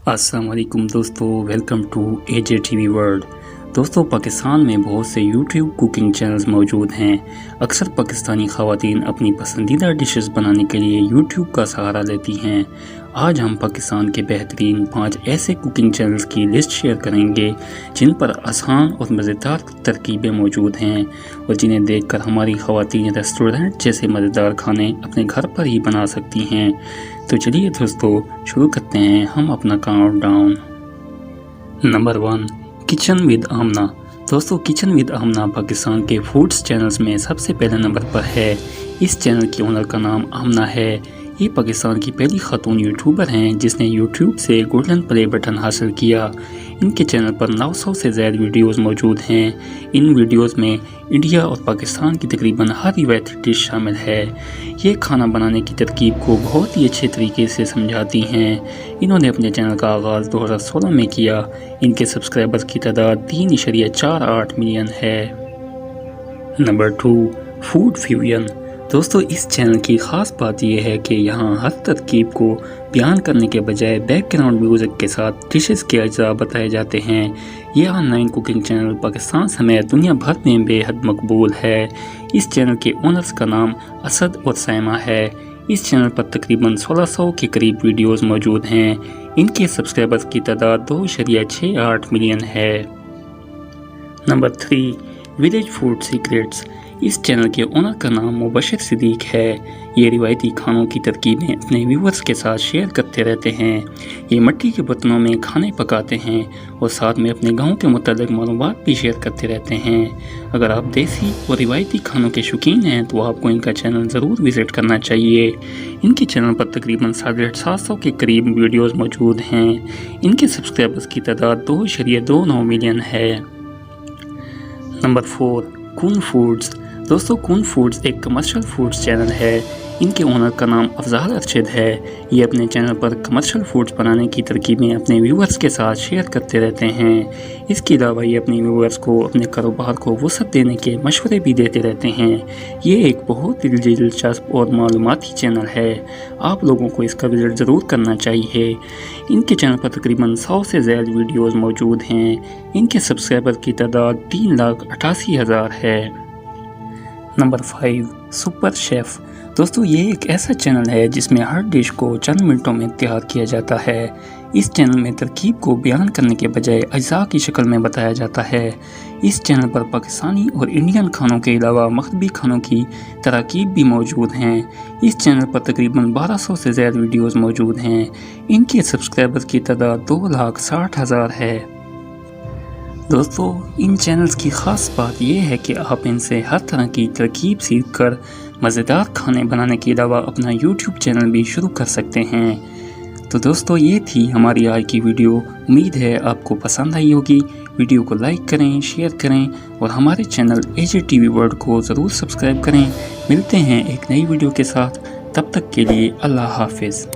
अस्सलाम वालेकुम दोस्तों, welcome to AJ TV world. दोस्तों, पाकिस्तान में बहुत से यूट्यूब कुकिंग चैनल्स मौजूद हैं। अक्सर पाकिस्तानी ख़वातीन अपनी पसंदीदा डिशेस बनाने के लिए यूट्यूब का सहारा लेती हैं। आज हम पाकिस्तान के बेहतरीन 5 ऐसे कुकिंग चैनल्स की लिस्ट शेयर करेंगे जिन पर आसान और मज़ेदार तरकीबें मौजूद हैं और जिन्हें देखकर हमारी ख़वातीन रेस्टोरेंट जैसे मज़ेदार खाने अपने घर पर ही बना सकती हैं। तो चलिए दोस्तों, शुरू करते हैं हम अपना काउंटडाउन। नंबर 1, किचन विद आमना। दोस्तों, किचन विद आमना पाकिस्तान के फूड्स चैनल्स में सबसे पहले नंबर पर है। इस चैनल की ओनर का नाम आमना है। ये पाकिस्तान की पहली खातून यूट्यूबर हैं जिसने यूट्यूब से गोल्डन प्ले बटन हासिल किया। इनके चैनल पर 900 से ज़्यादा वीडियोस मौजूद हैं। इन वीडियोस में इंडिया और पाकिस्तान की तकरीबन हर रिवायती डिश शामिल है। ये खाना बनाने की तरकीब को बहुत ही अच्छे तरीके से समझाती हैं। इन्होंने अपने चैनल का आगाज़ 2016 में किया। इनके सब्सक्राइबर्स की तादाद 3.48 मिलियन है। Number 2, food fusion. दोस्तों, इस चैनल की ख़ास बात यह है कि यहाँ हर तरकीब को बयान करने के बजाय बैकग्राउंड म्यूज़िक के साथ डिशेस के अज्जा बताए जाते हैं। यह ऑनलाइन कुकिंग चैनल पाकिस्तान समेत दुनिया भर में बेहद मकबूल है। इस चैनल के ओनर्स का नाम असद और साइमा है। इस चैनल पर तकरीबन 1600 के करीब वीडियोस मौजूद हैं। इनके सब्सक्राइबर्स की तादाद 2.68 मिलियन है। Number 3, village food secrets. इस चैनल के ओनर का नाम मुबशर सिद्दीक है। ये रिवायती खानों की तरकीबें अपने व्यूअर्स के साथ शेयर करते रहते हैं। ये मिट्टी के बर्तनों में खाने पकाते हैं और साथ में अपने गांव के मुतालिक मालूमात भी शेयर करते रहते हैं। अगर आप देसी और रिवायती खानों के शौकीन हैं तो आपको इनका चैनल ज़रूर विज़िट करना चाहिए। इनके चैनल पर तकरीबन 750 के करीब वीडियोज़ मौजूद हैं। इनके सब्सक्राइबर्स की तादाद 2.29 मिलियन है। नंबर 4, कुन फूड्स। दोस्तों, कुन फूड्स एक कमर्शियल फूड्स चैनल है। इनके ओनर का नाम अफजाल अरशद है। ये अपने चैनल पर कमर्शियल फूड्स बनाने की तरकीबें अपने व्यूअर्स के साथ शेयर करते रहते हैं। इसके अलावा ये अपने व्यूअर्स को अपने कारोबार को वसअत देने के मशवरे भी देते रहते हैं। ये एक बहुत ही दिलचस्प और मालूमाती चैनल है। आप लोगों को इसका विजिट ज़रूर करना चाहिए। इनके चैनल पर तकरीबन 100 से ज़्यादा वीडियोज़ मौजूद हैं। इनके सब्सक्राइबर की तादाद 3,88,000 है। Number 5, super chef. दोस्तों, ये एक ऐसा चैनल है जिसमें हर डिश को चंद मिनटों में तैयार किया जाता है। इस चैनल में तरकीब को बयान करने के बजाय अज्जा की शक्ल में बताया जाता है। इस चैनल पर पाकिस्तानी और इंडियन खानों के अलावा मग़रिबी खानों की तरकीब भी मौजूद हैं। इस चैनल पर तकरीबन 1200 से ज़्यादा वीडियोज़ मौजूद हैं। इनके सब्सक्राइबर्स की तादाद 2,60,000 है। दोस्तों, इन चैनल्स की ख़ास बात यह है कि आप इनसे हर तरह की तरकीब सीख कर मज़ेदार खाने बनाने के अलावा अपना यूट्यूब चैनल भी शुरू कर सकते हैं। तो दोस्तों, ये थी हमारी आज की वीडियो। उम्मीद है आपको पसंद आई होगी। वीडियो को लाइक करें, शेयर करें और हमारे चैनल एजे टीवी वर्ल्ड को ज़रूर सब्सक्राइब करें। मिलते हैं एक नई वीडियो के साथ। तब तक के लिए अल्लाह हाफिज़।